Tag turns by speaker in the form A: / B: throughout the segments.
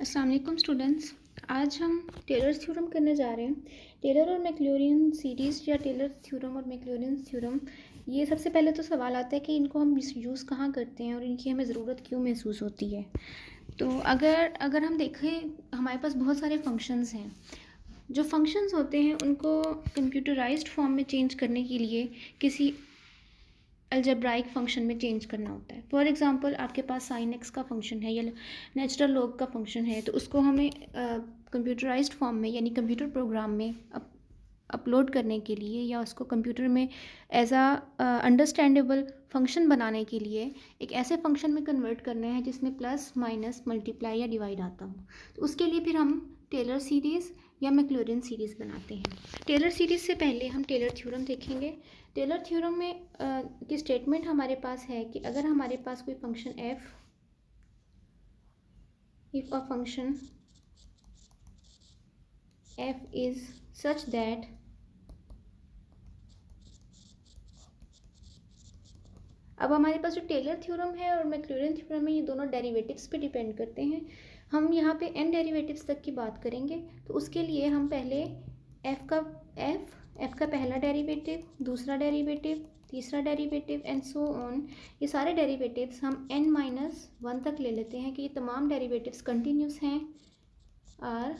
A: अस्सलाम वालेकुम स्टूडेंट्स। आज हम टेलर्स थ्योरम करने जा रहे हैं। टेलर और मैक्लॉरिन सीरीज़ या टेलर थ्योरम और मैक्लॉरिन थ्योरम, ये सबसे पहले तो सवाल आता है कि इनको हम यूज़ कहाँ करते हैं और इनकी हमें ज़रूरत क्यों महसूस होती है। तो अगर हम देखें, हमारे पास बहुत सारे फंक्शंस हैं। जो फंक्शंस होते हैं उनको कंप्यूटराइज्ड फॉर्म में चेंज करने के लिए किसी अलजेब्राइक फंक्शन में चेंज करना होता है। फॉर एग्जांपल, आपके पास साइन एक्स का फंक्शन है या नेचुरल लॉग का फंक्शन है, तो उसको हमें कंप्यूटराइज्ड फॉर्म में यानी कंप्यूटर प्रोग्राम में अपलोड करने के लिए या उसको कंप्यूटर में एज अंडरस्टैंडेबल फंक्शन बनाने के लिए एक ऐसे फंक्शन में कन्वर्ट करना है जिसमें प्लस माइनस मल्टीप्लाई या डिवाइड आता हो। तो उसके लिए फिर हम टेलर सीरीज़ या मैक्लॉरिन सीरीज़ बनाते हैं। टेलर सीरीज़ से पहले हम टेलर थ्योरम देखेंगे। टेलर थ्योरम में की स्टेटमेंट हमारे पास है कि अगर हमारे पास कोई function if a function f is such that अब हमारे पास जो टेलर थ्योरम है और मैक्लॉरिन थ्योरम है, ये दोनों डेरिवेटिव्स पे डिपेंड करते हैं। हम यहाँ पे n डेरिवेटिव्स तक की बात करेंगे। तो उसके लिए हम पहले f का पहला डेरिवेटिव, दूसरा डेरिवेटिव, तीसरा डेरिवेटिव एंड सो ऑन, ये सारे डेरिवेटिव्स हम n-1 तक ले लेते हैं कि ये तमाम डेरिवेटिव्स कंटिन्यूस हैं, are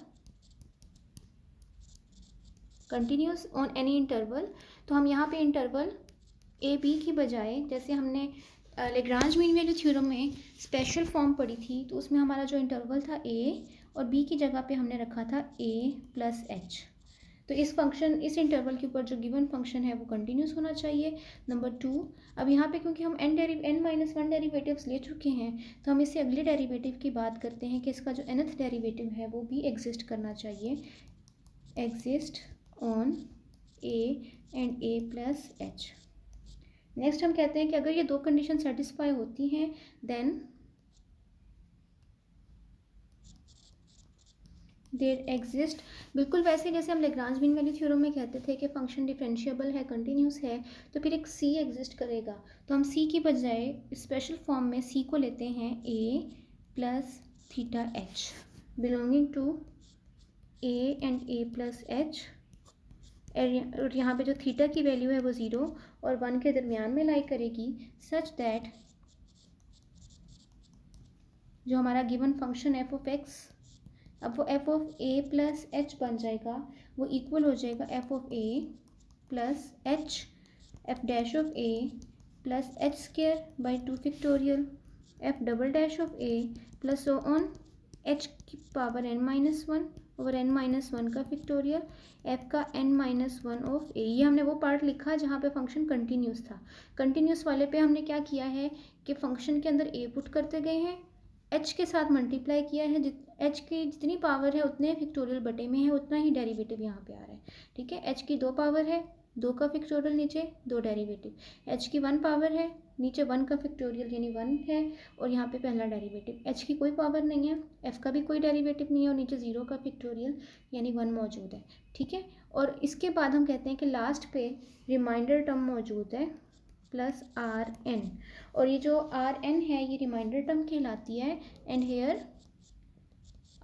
A: continuous on any interval. तो हम यहाँ पे इंटरवल ए बी की बजाय, जैसे हमने लेग्रांज मीन वैल्यू थ्योरम में स्पेशल फॉर्म पढ़ी थी, तो उसमें हमारा जो इंटरवल था ए और बी की जगह पे हमने रखा था ए प्लस एच। तो इस इंटरवल के ऊपर जो गिवन फंक्शन है वो कंटिन्यूस होना चाहिए। नंबर 2, अब यहाँ पे क्योंकि हम n-1 डेरिवेटिव्स ले चुके हैं, तो हम इससे अगले डेरिवेटिव की बात करते हैं कि इसका जो nth डेरिवेटिव है वो भी एग्जिस्ट करना चाहिए, exist on A and A plus H. Next हम कहते हैं कि अगर ये दो कंडीशन सेटिस्फाई होती हैं देन देयर एग्जिस्ट, बिल्कुल वैसे जैसे हम लेग्रांज मीन वैल्यू थ्योरम में कहते थे कि फंक्शन डिफरेंशिएबल है, कंटिन्यूस है, तो फिर एक सी एग्जिस्ट करेगा। तो हम सी की बजाय स्पेशल फॉर्म में सी को लेते हैं A plus theta H belonging to A and A plus H. और यहाँ पे जो थीटा की वैल्यू है वो 0 और 1 के दरमियान में लाई करेगी, सच दैट जो हमारा given function F of x, अब वो F of A plus H बन जाएगा, वो इक्वल हो जाएगा F of A plus H F dash of A plus H square by 2 factorial F double dash of A plus so on H की power n-1 over n-1 का factorial f का n-1 of a। ये हमने वो part लिखा जहाँ पे function continuous था। कंटिन्यूस वाले पे हमने क्या किया है कि फंक्शन के अंदर a पुट करते गए हैं, h के साथ मल्टीप्लाई किया है, h की जितनी पावर है उतने फैक्टोरियल बटे में है, उतना ही डेरिवेटिव यहाँ पे आ रहा है। ठीक है, h की 2 पावर है, 2 का फैक्टोरियल नीचे 2 डेरिवेटिव, h की 1 पावर है, नीचे 1 का फैक्टोरियल यानी 1 है और यहाँ पे पहला डेरिवेटिव। h की कोई पावर नहीं है, f का भी कोई डेरिवेटिव नहीं है और नीचे 0 का फैक्टोरियल यानी 1 मौजूद है। ठीक है, और इसके बाद हम कहते हैं कि लास्ट पे रिमाइंडर टर्म मौजूद है प्लस आर एन, और ये जो आर एन है ये रिमाइंडर टर्म कहलाती है। And here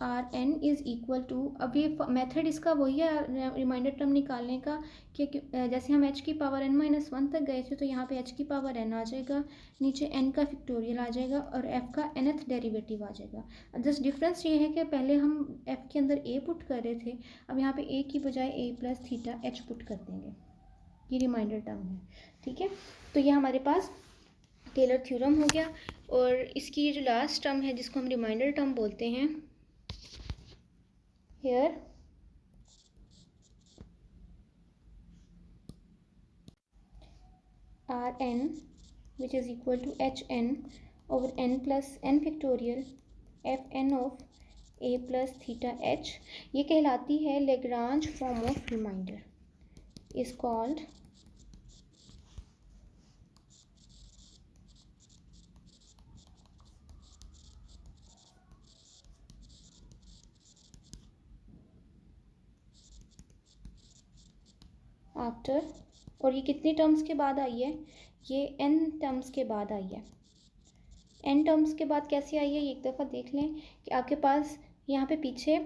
A: R N is equal to, अब ये मेथड इसका वही है रिमाइंडर टर्म निकालने का कि जैसे हम h की पावर n-1 तक गए थे, तो यहाँ पे h की पावर n आ जाएगा, नीचे n का फैक्टोरियल आ जाएगा और f का nth डेरिवेटिव आ जाएगा। जस्ट डिफरेंस ये है कि पहले हम f के अंदर a पुट कर रहे थे, अब यहाँ पे a की बजाय a plus theta h put कर देंगे। ये रिमाइंडर टर्म है। ठीक है, तो ये हमारे पास टेलर थ्योरम हो गया। और इसकी ये जो लास्ट टर्म है जिसको हम रिमाइंडर टर्म बोलते हैं, here Rn which is equal to Hn over n plus n factorial Fn of a plus theta h, ये कहलाती है Lagrange form of remainder, is called after. और ये कितनी टर्म्स के बाद आई है, ये n टर्म्स के बाद आई है। n टर्म्स के बाद कैसे आई है ये एक दफ़ा देख लें कि आपके पास यहाँ पे पीछे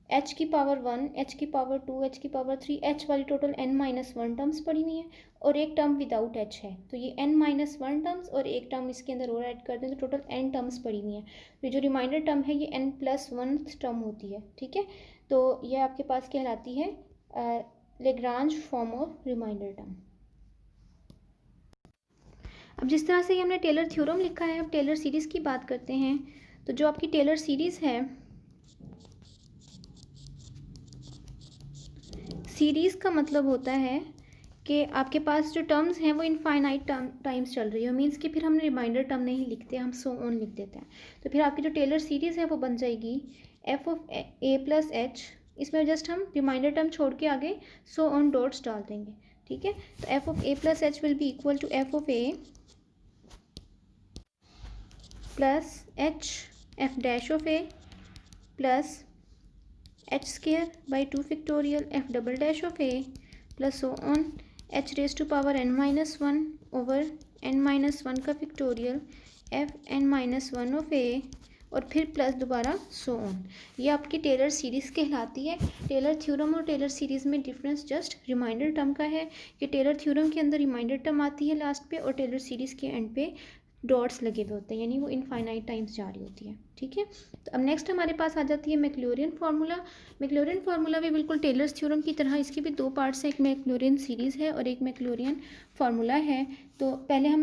A: h की पावर 1, h की पावर 2, h की पावर 3, h वाली टोटल n-1 टर्म्स पड़ी हुई हैं और एक टर्म विदाउट h है, तो ये n-1 टर्म्स और एक टर्म इसके अंदर और ऐड कर दें तो टोटल n टर्म्स पड़ी हुई हैं। तो जो रिमाइंडर टर्म है ये n+1 टर्म होती है, ठीक है। तो ये आपके पास कहलाती है Lagrange form of remainder term. अब जिस तरह से ये हमने टेलर थ्योरम लिखा है, अब टेलर सीरीज़ की बात करते हैं। तो जो आपकी टेलर सीरीज़ है, सीरीज़ का मतलब होता है कि आपके पास जो टर्म्स हैं वो इनफाइनाइट टाइम्स चल रही है, मीन्स कि फिर हम रिमाइंडर टर्म नहीं लिखते, हम सो ऑन लिख देते हैं। तो फिर आपकी जो टेलर सीरीज़ है वो बन जाएगी F of A plus H, इसमें जस्ट हम रिमाइंडर टर्म छोड़ के आगे सो ऑन डॉट्स डाल देंगे, ठीक है। तो F of A plus H will be equal to F of A plus H F dash of A plus H square by 2 factorial F double dash of A plus so on H raise to power n-1 over n-1 का factorial F n-1 of ए और फिर plus दोबारा so on. ये आपकी Taylor series कहलाती है। Taylor theorem और Taylor series में डिफरेंस जस्ट रिमाइंडर टर्म का है कि टेलर थ्योरम के अंदर रिमाइंडर टर्म आती है लास्ट पे और टेलर सीरीज़ के एंड पे डॉट्स लगे हुए होते हैं, यानी वो इनफाइनाइट टाइम्स जा रही होती है, ठीक है। तो अब नेक्स्ट हमारे पास आ जाती है मैक्लॉरिन फार्मूला। मैक्लॉरिन फार्मूला भी बिल्कुल टेलर्स थ्योरम की तरह, इसकी भी दो पार्ट्स हैं, एक मैक्लॉरिन सीरीज़ है और एक मैक्लॉरिन फार्मूला है। तो पहले हम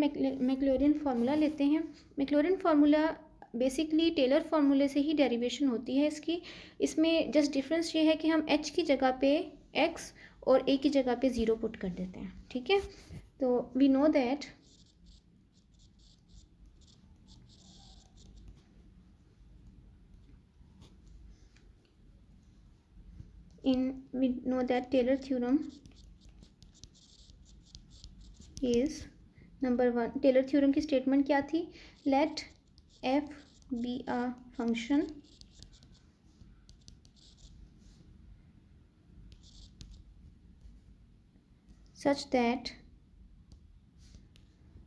A: मैक्लॉरिन फार्मूला लेते हैं। मैक्लॉरिन फार्मूला बेसिकली टेलर फार्मूले से ही डेरिवेशन होती है इसकी। इसमें जस्ट डिफरेंस ये है कि हम h की जगह पे x और a की जगह पे 0 पुट कर देते हैं, ठीक है। तो we know that we know that Taylor theorem is number 1. Taylor theorem की स्टेटमेंट क्या थी? Let f be a function such that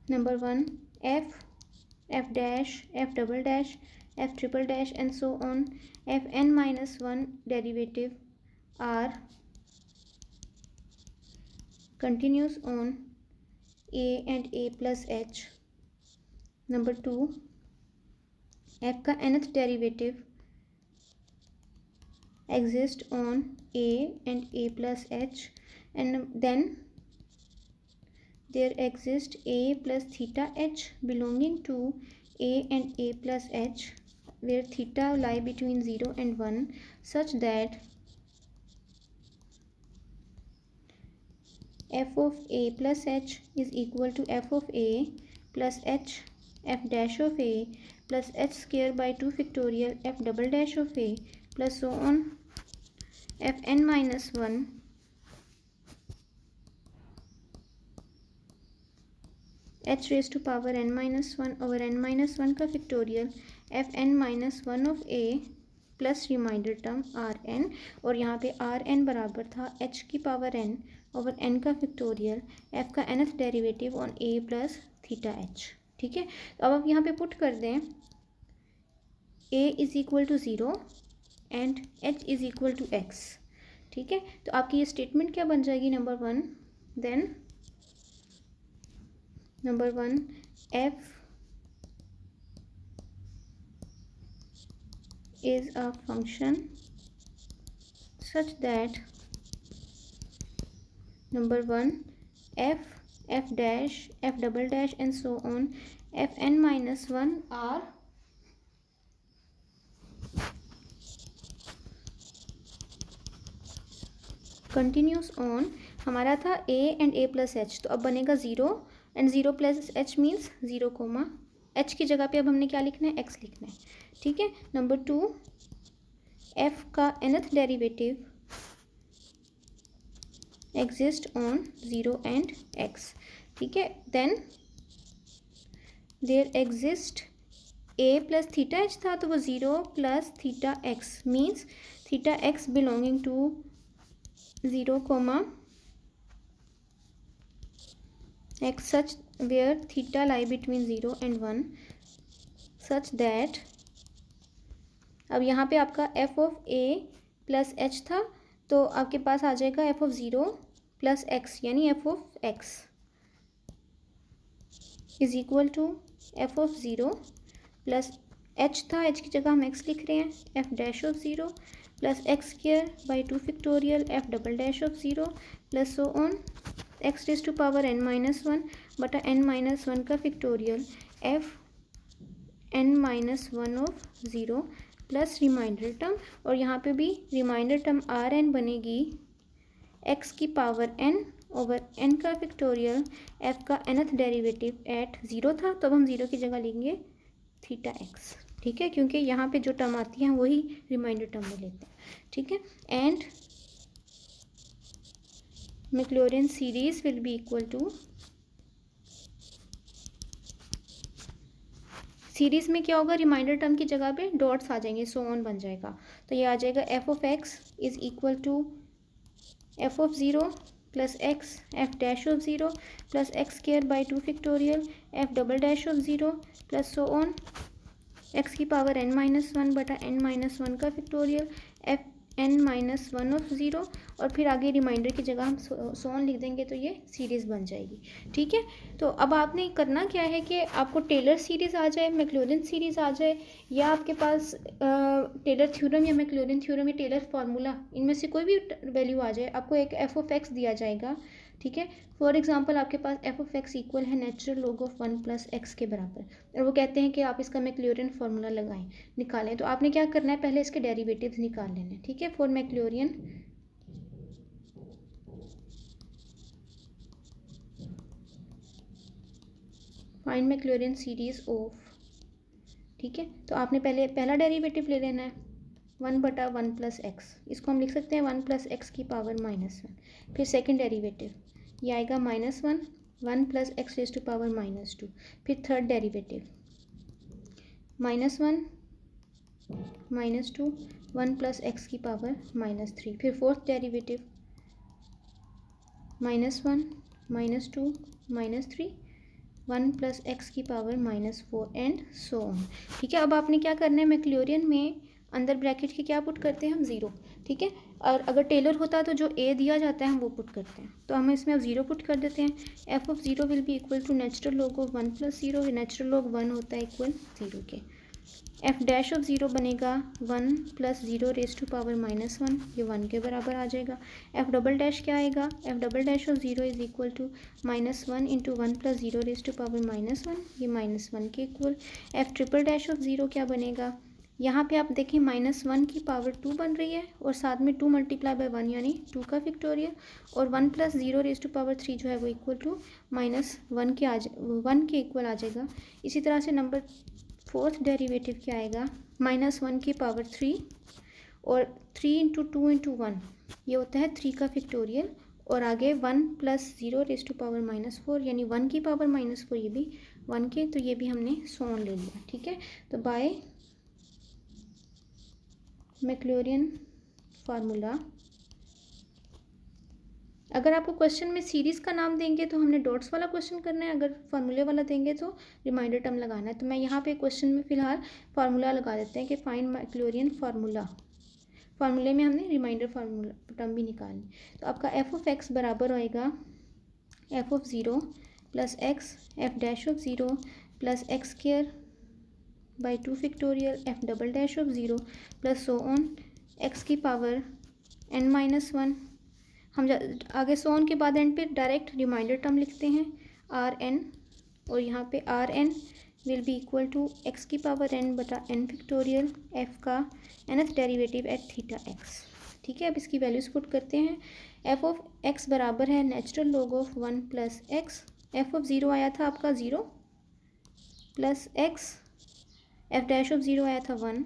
A: number 1 f dash, f double dash, f triple dash and so on, f n-1 derivative are continuous on a and a plus h. Number 2 f का nth derivative exist on a and a plus h, and then there exist a plus theta h belonging to a and a plus h, where theta lie between 0 and 1, such that f of a plus h is equal to f of a plus h f dash of a plus h square by 2 factorial f double dash of a plus so on f n-1 h raised to power n-1 over n-1 का factorial f n-1 of a plus remainder term R N, और यहाँ पे R N बराबर था h की power n over n का factorial f का nth derivative on a plus theta h, ठीक है। तो अब आप यहाँ पे पुट कर दें a is equal to 0 and h is equal to x, ठीक है। तो आपकी ये स्टेटमेंट क्या बन जाएगी? Number 1 then number 1 f is a function such that number 1 f dash, f double dash and so on, f n-1 are continuous on, हमारा था a and a plus h, तो अब बनेगा 0 and 0 plus h means 0 comma h की जगह पे अब हमने क्या लिखना है? x लिखना है, ठीक है। नंबर 2 f का nth derivative exist on 0 and x, ठीक है। Then there exist a plus theta h था, तो वो 0 plus theta x means theta x belonging to 0 comma x such where theta lie between 0 and 1, such that अब यहाँ पे आपका F of A plus H था, तो आपके पास आ जाएगा F of zero plus X, यानी F of X is equal to F of zero plus H था, एच की जगह हम एक्स लिख रहे हैं, F dash of zero plus X square by 2 factorial F double dash of zero plus so on X raise to power n minus one बटा n minus one का factorial F n minus one of zero plus remainder term, और यहाँ पे भी remainder term R N बनेगी x की power n over n का factorial f का nth डेरिवेटिव एट ज़ीरो था, तो अब हम ज़ीरो की जगह लेंगे थीटा x, ठीक है, क्योंकि यहाँ पे जो टर्म आती है वही रिमाइंडर टर्म में लेते हैं, ठीक है। And Maclaurin series will be equal to, series में क्या होगा, रिमाइंडर टर्म की जगह पे डॉट्स आ जाएंगे, सो ऑन बन जाएगा, तो ये आ जाएगा F of X is equal to F of zero plus X F dash of zero plus X square by 2 factorial F double dash of zero plus so on X की power n minus one बटा n minus one का factorial F n minus one of zero, और फिर आगे reminder की जगह हम so on लिख देंगे, तो ये सीरीज़ बन जाएगी, ठीक है। तो अब आपने करना क्या है कि आपको टेलर सीरीज़ आ जाए, मैक्लॉरिन सीरीज़ आ जाए, या आपके पास टेलर थ्योरम या मैक्लॉरिन थ्योरम या टेलर फार्मूला, इनमें से कोई भी वैल्यू आ जाए, आपको एक एफ ऑफ एक्स दिया जाएगा, ठीक है। फॉर एग्जांपल आपके पास एफ ऑफ एक्स इक्वल है natural log of one plus x के बराबर, और वो कहते हैं कि आप इसका मैक्लॉरिन फार्मूला लगाएं, निकालें, तो आपने क्या करना है, पहले इसके डेरिवेटिव्स निकाल लेने हैं, ठीक है। For Maclaurin find Maclaurin series of, ठीक है, तो आपने पहले पहला डेरिवेटिव ले लेना है, वन बटा वन प्लस एक्स, इसको हम लिख सकते हैं वन प्लस एक्स की पावर माइनस वन, फिर सेकेंड डेरिवेटिव ये आएगा minus one, one plus X raise to power minus two, फिर third derivative minus one minus two one plus X की पावर माइनस थ्री, फिर fourth derivative minus one minus two minus three one plus X की power minus four and so on, ठीक है। अब आपने क्या करना है, मैक्लॉरिन में अंदर ब्रैकेट के क्या पुट करते हैं हम, ज़ीरो, ठीक है, और अगर टेलर होता तो जो ए दिया जाता है हम वो पुट करते हैं, तो हम इसमें अब ज़ीरो पुट कर देते हैं, F of zero will be equal to natural log of one plus zero, natural log one होता है इक्वल ज़ीरो के, एफ डैश ऑफ ज़ीरो बनेगा one plus zero raise to power minus one, ये one के बराबर आ जाएगा, F double dash क्या आएगा, F double dash of zero is equal to minus one into one plus zero raise to power minus one, ये minus one के equal, F triple dash of zero क्या बनेगा, यहाँ पे आप देखें माइनस वन की पावर टू बन रही है, और साथ में टू मल्टीप्लाई बाय वन यानी टू का फैक्टोरियल, और one plus zero raise to power three जो है वो इक्वल टू माइनस वन के वन के इक्वल आ जाएगा। इसी तरह से नंबर फोर्थ डेरिवेटिव क्या आएगा, माइनस वन की पावर थ्री, और three into two into one ये होता है थ्री का फैक्टोरियल, और आगे one plus zero raise to power minus four यानी वन की पावर माइनस फोर, ये भी वन के, तो ये भी हमने सॉन ले लिया, ठीक है। तो बाय मैक्लॉरिन फार्मूला, अगर आपको क्वेश्चन में सीरीज़ का नाम देंगे तो हमने डॉट्स वाला क्वेश्चन करना है, अगर फार्मूले वाला देंगे तो रिमाइंडर टर्म लगाना है, तो मैं यहाँ पे क्वेश्चन में फ़िलहाल फार्मूला लगा देते हैं कि फाइंड मैक्लॉरिन फार्मूला, फार्मूले में हमने रिमाइंडर फार्मूला टर्म भी निकालनी, तो आपका एफ ऑफ एक्स बराबर होएगा F of zero plus X F dash of zero plus X square by two factorial F double dash of zero plus so on X की पावर n माइनस वन, हम आगे so on के बाद and पे direct reminder term लिखते हैं are N, और यहाँ पे R N will be equal to X की पावर n बटा n फैक्टोरियल एफ का nth derivative at theta X, ठीक है। अब इसकी वैल्यूज़ पुट करते हैं, एफ ऑफ एक्स बराबर है natural log of one plus X, F of zero आया था आपका zero plus X, F dash of zero आया था one,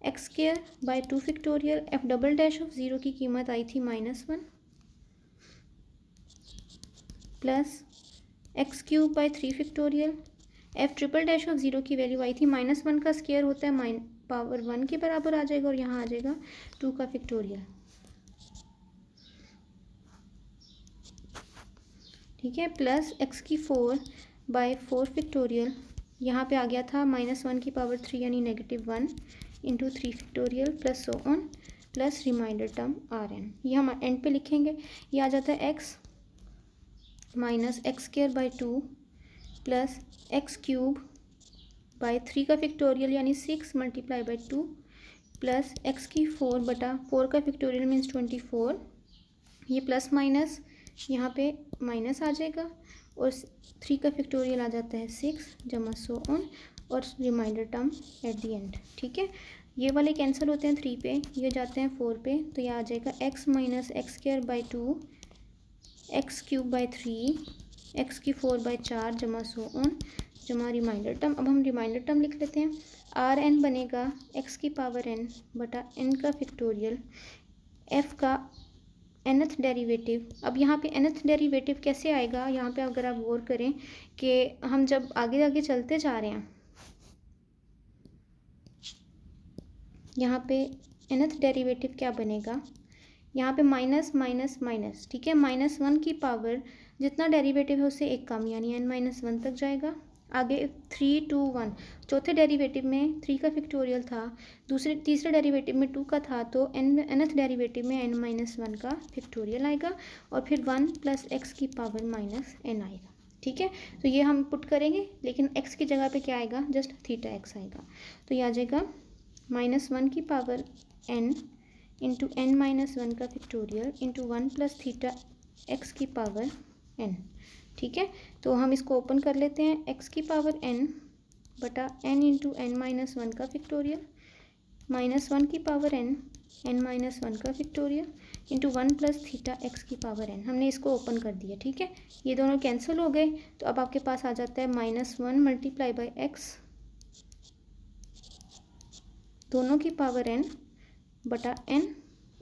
A: x square by two factorial F double dash of zero की कीमत आई थी minus one, plus X cube by three factorial, F triple dash of zero की value आई थी minus one का square होता है पावर वन के बराबर आ जाएगा, और यहाँ आ जाएगा टू का फैक्टोरियल, ठीक है, प्लस एक्स की फोर बाई फोर फैक्टोरियल, यहाँ पे आ गया था माइनस वन की पावर थ्री यानी negative one, into 3 factorial plus so on plus remainder term R N. ये हम एंड पे लिखेंगे। ये आ जाता है X minus X square by 2 plus X cube by 3 का फैक्टोरियल यानी 6 मल्टीप्लाई बाई 2 प्लस एक्स की 4 बटा 4 का फैक्टोरियल मीन्स 24। ये प्लस माइनस यहाँ पे माइनस आ जाएगा और 3 का फैक्टोरियल आ जाता है 6 जमा सो ऑन और remainder term at the end. ठीक है, ये वाले कैंसिल होते हैं 3 पे, ये जाते हैं 4 पे, तो ये आ जाएगा x minus X square by 2 x cube by 3 x की 4 बाई 4 जमा सो ऑन जमा रिमाइंडर टर्म। अब हम रिमाइंडर टर्म लिख लेते हैं। आर एन बनेगा एक्स की पावर एन बटा एन का फैक्टोरियल एफ का nth डेरिवेटिव। अब यहाँ पे nth डेरिवेटिव कैसे आएगा, यहाँ पे अगर आप गौर करें कि हम जब आगे आगे चलते जा रहे हैं, यहाँ पे nth डेरिवेटिव क्या बनेगा, यहाँ पे माइनस माइनस माइनस। ठीक है, -1 की पावर जितना डेरिवेटिव है उससे एक कम यानी n-1 तक जाएगा। आगे 3 2 1, चौथे डेरिवेटिव में 3 का फैक्टोरियल था, तीसरे डेरिवेटिव में 2 का था, तो nth डेरिवेटिव में n-1 का फैक्टोरियल आएगा और फिर 1 प्लस एक्स की पावर माइनस n आएगा। ठीक है, तो ये हम पुट करेंगे, लेकिन x की जगह पे क्या आएगा, जस्ट थीटा x आएगा। तो ये आ जाएगा -1 की पावर n इंटू n-1 का factorial into 1 plus theta x की पावर n। ठीक है, तो हम इसको ओपन कर लेते हैं। x की पावर n बटा n इंटू n-1 का फैक्टोरियल -1 की पावर n n-1 का factorial into 1 plus theta x की पावर n। हमने इसको ओपन कर दिया। ठीक है, ये दोनों कैंसिल हो गए, तो अब आपके पास आ जाता है -1 मल्टीप्लाई बाई x दोनों की पावर n बटा n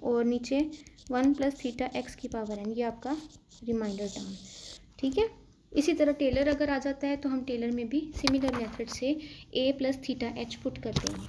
A: और नीचे 1 प्लस थीटा x की पावर n, ये आपका रिमाइंडर टर्म। ठीक है, इसी तरह टेलर अगर आ जाता है तो हम टेलर में भी सिमिलर मेथड से a plus theta h put कर देंगे।